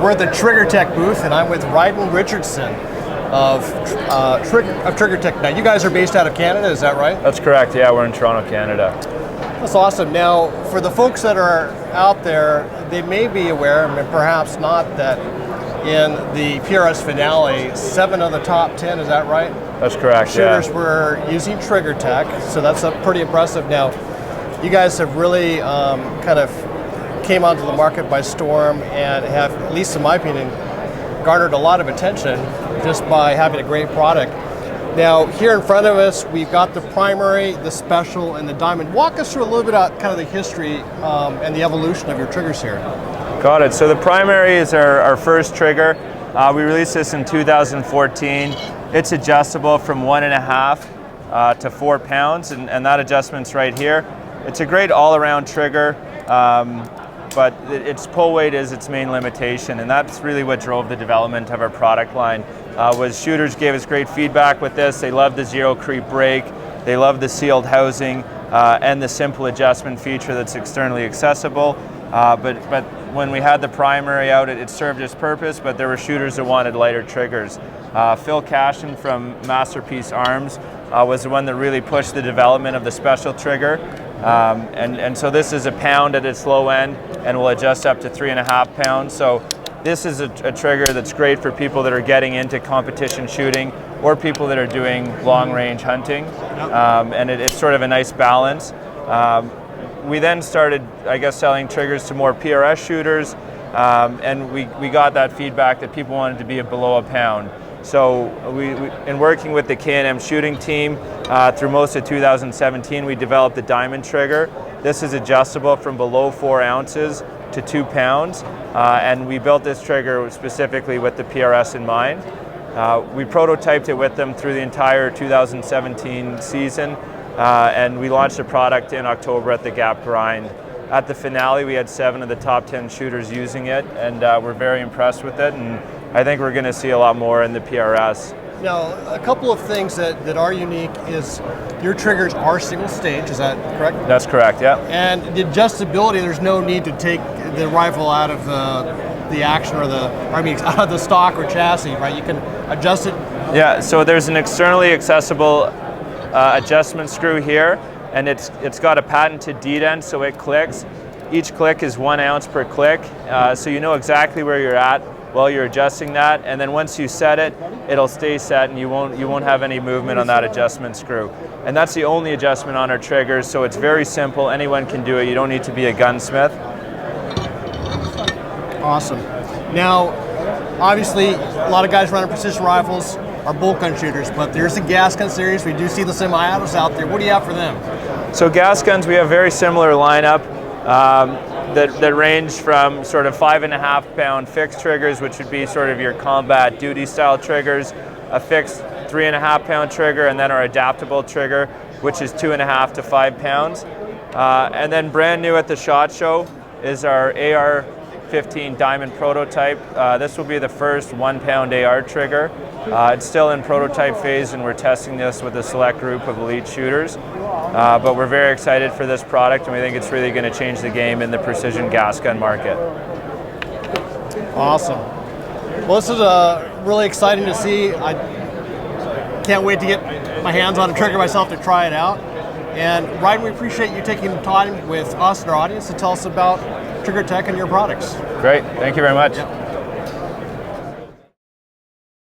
We're at the TriggerTech booth, and I'm with Ryden Richardson of TriggerTech. Now, you guys are based out of Canada, is that right? That's correct, yeah, we're in Toronto, Canada. That's awesome. Now, for the folks that are out there, they may be aware, and perhaps not, that in the PRS finale, 7 of the top 10, is that right? That's correct, shooters were using TriggerTech, so that's pretty impressive. Now, you guys have really kind of came onto the market by storm and have, at least in my opinion, garnered a lot of attention just by having a great product. Now, here in front of us, we've got the primary, the special, and the diamond. Walk us through a little bit about kind of the history and the evolution of your triggers here. Got it. So the primary is our first trigger. We released this in 2014. It's adjustable from 1.5 to 4 pounds, and that adjustment's right here. It's a great all-around trigger, but its pull weight is its main limitation, and that's really what drove the development of our product line. Was shooters gave us great feedback with this. They loved the zero creep brake, they loved the sealed housing, and the simple adjustment feature that's externally accessible. But when we had the primary out, it served its purpose, but there were shooters that wanted lighter triggers. Phil Cashin from Masterpiece Arms was the one that really pushed the development of the special trigger. And so this is a pound at its low end and will adjust up to 3.5 pounds. So this is a trigger that's great for people that are getting into competition shooting or people that are doing long range hunting. And it's sort of a nice balance. We then started, I guess, selling triggers to more PRS shooters, and we got that feedback that people wanted to be below a pound. So in working with the K&M shooting team through most of 2017, we developed the diamond trigger. This is adjustable from below 4 ounces to 2 pounds, and we built this trigger specifically with the PRS in mind. We prototyped it with them through the entire 2017 season, and we launched the product in October at the Gap Grind. At the finale, we had 7 of the top 10 shooters using it, and we're very impressed with it, and I think we're going to see a lot more in the PRS. Now, a couple of things that are unique is your triggers are single stage, is that correct? That's correct, yeah. And the adjustability, there's no need to take the rifle out of the action or out of the stock or chassis, right? You can adjust it. Yeah, so there's an externally accessible adjustment screw here, and it's got a patented D-dent, so it clicks. Each click is 1 ounce per click, so you know exactly where you're at while you're adjusting that, and then once you set it, it'll stay set and you won't have any movement on that adjustment screw. And that's the only adjustment on our triggers, so it's very simple, anyone can do it, you don't need to be a gunsmith. Awesome. Now, obviously, a lot of guys running precision rifles are bolt gun shooters, but there's the gas gun series, we do see the semi-autos out there. What do you have for them? So gas guns, we have very similar lineup. That range from sort of 5.5 pound fixed triggers, which would be sort of your combat duty style triggers, a fixed 3.5 pound trigger, and then our adaptable trigger, which is 2.5 to 5 pounds. And then brand new at the SHOT Show is our AR-15 Diamond prototype. This will be the first 1 pound AR trigger. It's still in prototype phase, and we're testing this with a select group of elite shooters. But we're very excited for this product, and we think it's really going to change the game in the precision gas gun market. Awesome. Well, this is really exciting to see. I can't wait to get my hands on a trigger myself to try it out. And Ryden, we appreciate you taking time with us and our audience to tell us about TriggerTech and your products. Great. Thank you very much. Yep.